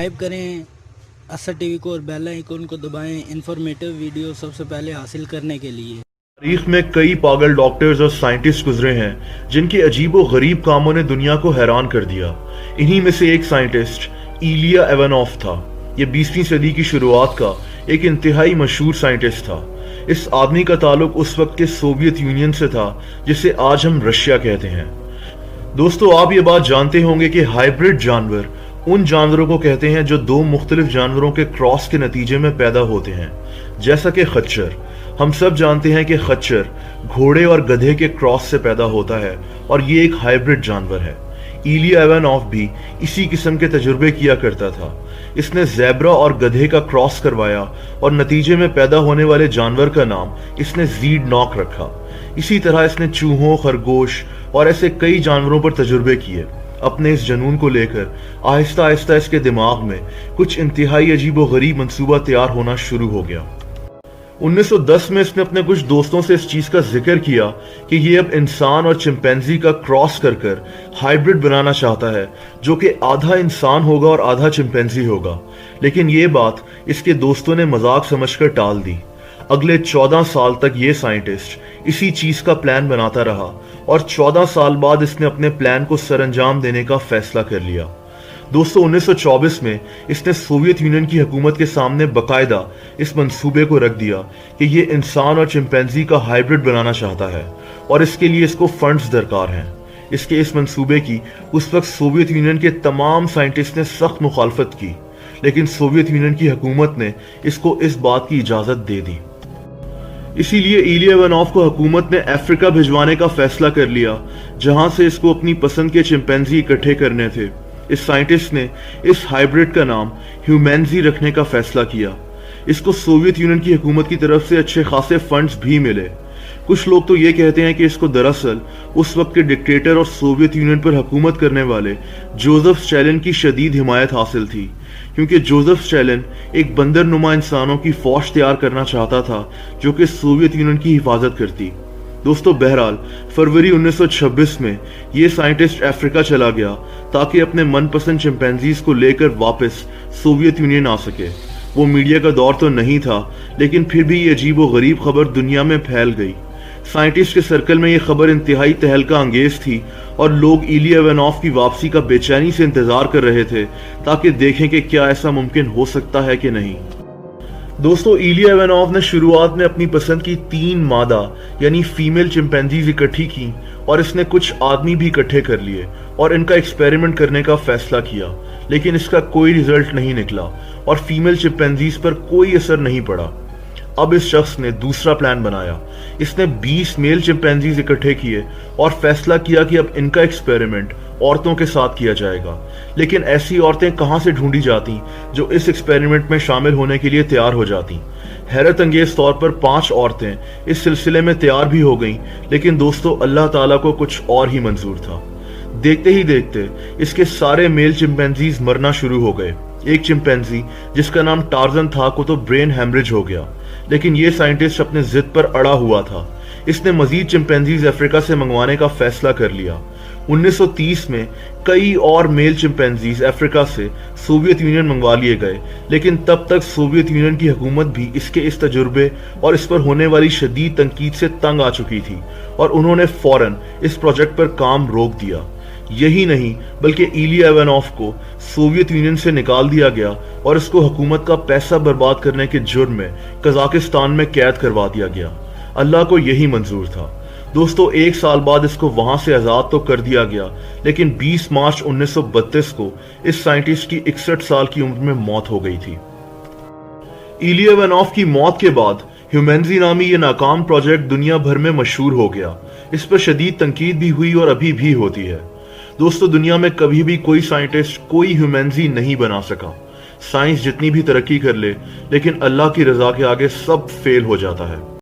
Subscribe करें असर TV को और बेल आइकन को दबाएं इंफॉर्मेटिव वीडियो सबसे पहले हासिल करने के लिए। तारीख में कई पागल डॉक्टर्स और साइंटिस्ट गुजरे हैं जिनके अजीबो गरीब कामों ने दुनिया को हैरान कर दिया। इन्हीं में से एक साइंटिस्ट इलिया इवानोव था। ये 20वीं सदी की शुरुआत का एक इंतहाई मशहूर साइंटिस्ट था। इस आदमी का ताल्लुक उस वक्त के सोवियत यूनियन से था जिसे आज हम रशिया कहते हैं। दोस्तों, आप ये बात जानते होंगे कि हाइब्रिड जानवर उन जानवरों को कहते हैं जो दो मुख्तलिफ जानवरों के क्रॉस के नतीजे में पैदा होते हैं, जैसा कि खच्चर। हम सब जानते हैं कि खच्चर घोड़े और गधे के क्रॉस से पैदा होता है और ये एक हाइब्रिड जानवर है। इलिया इवानोव भी इसी किस्म के तजुर्बे किया करता था। इसने ज़ेब्रा और गधे का क्रॉस करवाया और नतीजे में पैदा होने वाले जानवर का नाम इसने ज़ीड नॉक रखा। इसी तरह इसने चूहों, खरगोश और ऐसे कई जानवरों पर तजुर्बे किए। अपने इस जनून को लेकर आहिस्ता आहिस्ता इसके दिमाग में कुछ इंतहाई अजीबो गरीब मंसूबा तैयार होना शुरू हो गया। 1910 में इसने अपने कुछ दोस्तों से इस चीज का जिक्र किया कि ये अब इंसान और चिंपैंजी का क्रॉस कर हाइब्रिड बनाना चाहता है, जो कि आधा इंसान होगा और आधा चिंपैंजी होगा। लेकिन ये बात इसके दोस्तों ने मजाक समझकर टाल दी। अगले 14 साल तक ये साइंटिस्ट इसी चीज का प्लान बनाता रहा और 14 साल बाद इसने अपने प्लान को सरअंजाम देने का फैसला कर लिया। दोस्तों, 1924 में इसने सोवियत यूनियन की हुकूमत के सामने बकायदा इस मंसूबे को रख दिया कि ये इंसान और चिंपैंजी का हाइब्रिड बनाना चाहता है और इसके लिए इसको फंड्स दरकार हैं। इसके इस मंसूबे की उस वक्त सोवियत यूनियन के तमाम साइंटिस्ट ने सख्त मुखालफत की, लेकिन सोवियत यूनियन की हुकूमत ने इसको इस बात की इजाजत दे दी। इसीलिए इलिया इवानोव को हुकूमत ने अफ्रीका भिजवाने का फैसला कर लिया, जहां से इसको अपनी पसंद के चिंपैंजी इकट्ठे करने थे। इस साइंटिस्ट ने इस हाइब्रिड का नाम ह्यूमैंजी रखने का फैसला किया। इसको सोवियत यूनियन की हुकूमत की तरफ से अच्छे खासे फंड्स भी मिले। कुछ लोग तो ये कहते हैं कि इसको दरअसल उस वक्त के डिक्टेटर और सोवियत यूनियन पर हुकूमत करने वाले जोसेफ स्टालिन की शदीद हिमायत हासिल थी, क्योंकि जोसेफ स्टालिन एक बंदर नुमा इंसानों की फौज तैयार करना चाहता था जो कि सोवियत यूनियन की हिफाजत करती। दोस्तों, बहरहाल फरवरी 1926 में ये साइंटिस्ट अफ्रीका चला गया ताकि अपने मनपसंद चिंपैंजीज को लेकर वापस सोवियत यूनियन आ सके। वो मीडिया का दौर तो नहीं था, लेकिन फिर भी ये अजीबो गरीब खबर दुनिया में फैल गई। साइंटिस्ट के सर्कल में ये खबर इंतहाई तहलका अंगेज थी और लोग इलिया इवानोव की वापसी का बेचैनी से इंतजार कर रहे थे ताकि देखें कि क्या ऐसा मुमकिन हो सकता है कि नहीं। दोस्तों, इलिया इवानोव ने शुरुआत में अपनी पसंद की 3 मादा यानी फीमेल चिंपैंजीज इकट्ठी की और इसने कुछ आदमी भी इकट्ठे कर लिए और इनका एक्सपेरिमेंट करने का फैसला किया, लेकिन इसका कोई रिजल्ट नहीं निकला और फीमेल चिंपैंजीज पर कोई असर नहीं पड़ा। अब इस शख्स ने दूसरा प्लान बनाया। इसने 20 मेल चिंपैंजीज इकट्ठे किए और फैसला किया कि अब इनका एक्सपेरिमेंट औरतों के साथ किया जाएगा। लेकिन ऐसी औरतें कहां से ढूंढी जाती जो इस एक्सपेरिमेंट में शामिल होने के लिए तैयार हो जाती। हैरत अंगेज तौर पर 5 औरतें इस सिलसिले में तैयार भी हो गईं, लेकिन दोस्तों अल्लाह ताला को कुछ और ही मंजूर था। देखते ही देखते इसके सारे मेल चिंपैंजीज मरना शुरू हो गए। एक चिंपैंजी जिसका नाम टार्जन था को तो ब्रेन हैमरेज हो गया, लेकिन ये साइंटिस्ट अपने जिद पर अड़ा हुआ था। इसने मजीद चिंपैंजीज अफ्रीका से मंगवाने का फैसला कर लिया। 1930 में कई और मेल चिंपैंजीज अफ्रीका से सोवियत यूनियन मंगवा लिए गए, लेकिन तब तक सोवियत यूनियन की हुकूमत भी इसके इस तजुर्बे और इस पर होने वाली शदीद तनकीद से तंग आ चुकी थी और उन्होंने फौरन इस प्रोजेक्ट पर काम रोक दिया। यही नहीं, बल्कि इलिया इवानोव को सोवियत यूनियन से निकाल दिया गया और इसको हुकूमत का पैसा बर्बाद करने के जुर्म में कजाकिस्तान में कैद करवा दिया गया। अल्लाह को यही मंजूर था। दोस्तों, 1 साल बाद इसको वहां से आजाद तो कर दिया गया, लेकिन 20 मार्च 1932 को इस साइंटिस्ट की 61 साल की उम्र में मौत हो गई थी। इलिया इवानोव की मौत के बाद ह्यूमैंजी नामी ये नाकाम प्रोजेक्ट दुनिया भर में मशहूर हो गया। इस पर शदीद तनकीद भी हुई और अभी भी होती है। दोस्तों, दुनिया में कभी भी कोई साइंटिस्ट कोई ह्यूमैंजी नहीं बना सका। साइंस जितनी भी तरक्की कर ले, लेकिन अल्लाह की रजा के आगे सब फेल हो जाता है।